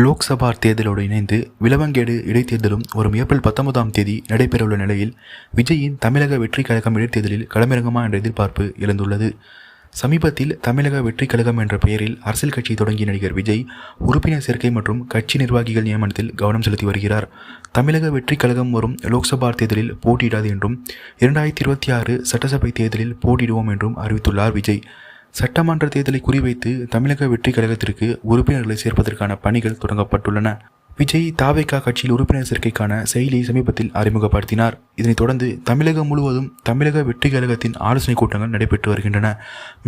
லோக்சபா தேர்தலோடு இணைந்து விளவங்கேடு இடைத்தேர்தலும் வரும் ஏப்ரல் 19ஆம் தேதி நடைபெறவுள்ள நிலையில் விஜயின் தமிழக வெற்றி கழகம் இடைத்தேர்தலில் களமிறங்குமா என்ற எதிர்பார்ப்பு எழுந்துள்ளது. சமீபத்தில் தமிழக வெற்றி கழகம் என்ற பெயரில் அரசியல் கட்சி தொடங்கிய நடிகர் விஜய் உறுப்பினர் சேர்க்கை மற்றும் கட்சி நிர்வாகிகள் நியமனத்தில் கவனம் செலுத்தி வருகிறார். தமிழக வெற்றி கழகம் வரும் லோக்சபா தேர்தலில் போட்டியிடாது என்றும் 2026 சட்டசபை தேர்தலில் போட்டியிடுவோம் என்றும் அறிவித்துள்ளார் விஜய். சட்டமன்ற தேர்தலை குறிவைத்து தமிழக வெற்றி கழகத்திற்கு உறுப்பினர்களை சேர்ப்பதற்கான பணிகள் தொடங்கப்பட்டுள்ளன. விஜய் தாவேகா கட்சியில் உறுப்பினர் சேர்க்கைக்கான செயலியை சமீபத்தில் அறிமுகப்படுத்தினார். இதனைத் தொடர்ந்து தமிழகம் முழுவதும் தமிழக வெற்றி கழகத்தின் ஆலோசனைக் கூட்டங்கள் நடைபெற்று வருகின்றன.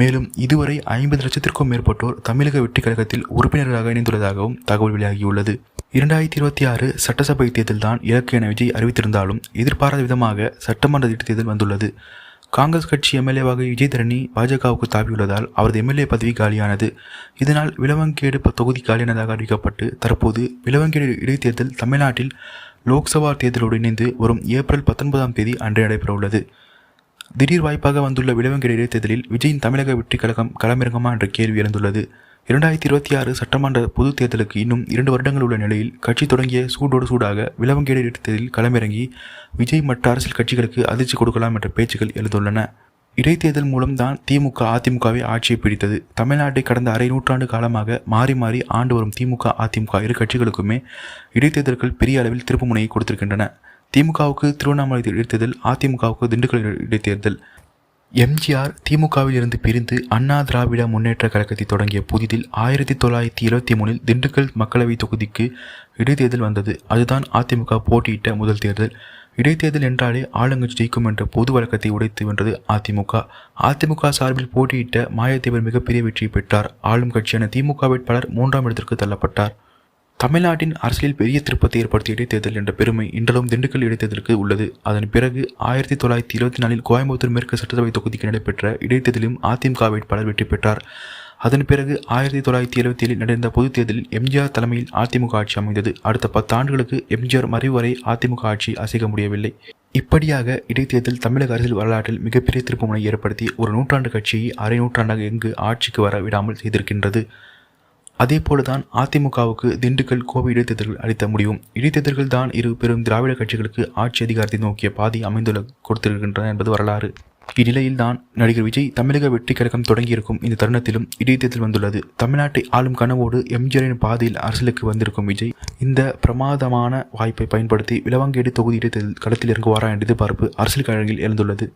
மேலும் இதுவரை 50 லட்சத்திற்கும் மேற்பட்டோர் தமிழக வெற்றி கழகத்தில் உறுப்பினர்களாக இணைந்துள்ளதாகவும் தகவல் வெளியாகியுள்ளது. 2026 சட்டசபை தேர்தல் தான் இலக்கு என விஜய் அறிவித்திருந்தாலும் எதிர்பாராத விதமாக சட்டமன்ற இடைத்தேர்தல் வந்துள்ளது. காங்கிரஸ் கட்சி எம்எல்ஏவாக விஜயதரணி பாஜகவுக்கு தாவியுள்ளதால் அவரது எம்எல்ஏ பதவி காலியானது. இதனால் விளவங்கேடு தொகுதி காலியானதாக அறிவிக்கப்பட்டு தற்போது விளவங்கேடு இடைத்தேர்தல் தமிழ்நாட்டில் லோக்சபா தேர்தலோடு இணைந்து வரும் ஏப்ரல் 19ஆம் தேதி அன்று நடைபெறவுள்ளது. திடீர் வாய்ப்பாக வந்துள்ள விளவங்கேடு இடைத்தேர்தலில் விஜயின் தமிழக வெற்றி கழகம் களமிறங்குமா என்ற கேள்வி எழுந்துள்ளது. 2026 சட்டமன்ற பொதுத் தேர்தலுக்கு இன்னும் 2 வருடங்கள் உள்ள நிலையில் கட்சி தொடங்கிய சூடோடு சூடாக விளவங்கேடு இடைத்தேர்தலில் களமிறங்கி விஜய் மற்ற அரசியல் கட்சிகளுக்கு அதிர்ச்சி கொடுக்கலாம் என்ற பேச்சுக்கள் எழுந்துள்ளன. இடைத்தேர்தல் மூலம் தான் திமுக அதிமுகவை ஆட்சியை பிடித்தது. தமிழ்நாட்டை கடந்த அரை நூற்றாண்டு காலமாக மாறி மாறி ஆண்டு வரும் திமுக அதிமுக இரு கட்சிகளுக்குமே இடைத்தேர்தல்கள் பெரிய அளவில் திருப்பு முனையை கொடுத்திருக்கின்றன. திமுகவுக்கு திருவண்ணாமலை இடைத்தேர்தல், அதிமுகவுக்கு திண்டுக்கல் இடைத்தேர்தல். எம்ஜிஆர் திமுகவில் இருந்து பிரிந்து அண்ணா திராவிட முன்னேற்ற கழகத்தை தொடங்கிய புதிதில் 1973 திண்டுக்கல் மக்களவை தொகுதிக்கு இடைத்தேர்தல் வந்தது. அதுதான் அதிமுக போட்டியிட்ட முதல் தேர்தல். இடைத்தேர்தல் என்றாலே ஆளுங்கட்சி ஜெயிக்கும் என்ற பொது வழக்கத்தை உடைத்து வென்றது அதிமுக. அதிமுக சார்பில் போட்டியிட்ட மாயத்தேவர் மிகப்பெரிய வெற்றியை பெற்றார். ஆளும் கட்சியான திமுக வேட்பாளர் 3ஆம் இடத்திற்கு தள்ளப்பட்டார். தமிழ்நாட்டின் அரசியலில் பெரிய திருப்பத்தை ஏற்படுத்திய இடைத்தேர்தல் என்ற பெருமை இன்றளவும் திண்டுக்கல் இடைத்தேர்தலுக்கு உள்ளது. அதன் பிறகு 1924 கோயம்புத்தூர் மேற்கு சட்டசபை தொகுதிக்கு நடைபெற்ற இடைத்தேர்தலிலும் அதிமுக வேட்பாளர் வெற்றி பெற்றார். அதன் பிறகு 1977 நடந்த பொதுத் தேர்தலில் எம்ஜிஆர் தலைமையில் அதிமுக ஆட்சி அமைந்தது. அடுத்த 10 ஆண்டுகளுக்கு எம்ஜிஆர் மறைவு வரை அதிமுக ஆட்சி அசைக்க முடியவில்லை. இப்படியாக இடைத்தேர்தல் தமிழக அரசியல் வரலாற்றில் மிகப்பெரிய திருப்புமுனை ஏற்படுத்தி ஒரு நூற்றாண்டு கட்சியை அரை நூற்றாண்டாக எங்கு ஆட்சிக்கு வர விடாமல் செய்திருக்கின்றது. அதேபோலதான் அதிமுகவுக்கு திண்டுக்கல், கோவை இடைத்தேர்தல்கள் அளித்த முடிவும். இடைத்தேர்தல்கள் தான் இரு பெரும் திராவிட கட்சிகளுக்கு ஆட்சி அதிகாரத்தை நோக்கிய பாதை கொடுத்திருக்கின்றன என்பது வரலாறு. இந்நிலையில் தான் நடிகர் விஜய் தமிழக வெற்றி கழகம் தொடங்கியிருக்கும் இந்த தருணத்திலும் இடைத்தேர்தல் வந்துள்ளது. தமிழ்நாட்டை ஆளும் கனவோடு எம்ஜிஆரின் பாதையில் அரசியலுக்கு வந்திருக்கும் விஜய் இந்த பிரமாதமான வாய்ப்பை பயன்படுத்தி விளவங்கேடு தொகுதி இடைத்தேர்தல் களத்தில் இறங்குவாரா என்ற எதிர்பார்ப்பு அரசியல் கழகில் எழுந்துள்ளது.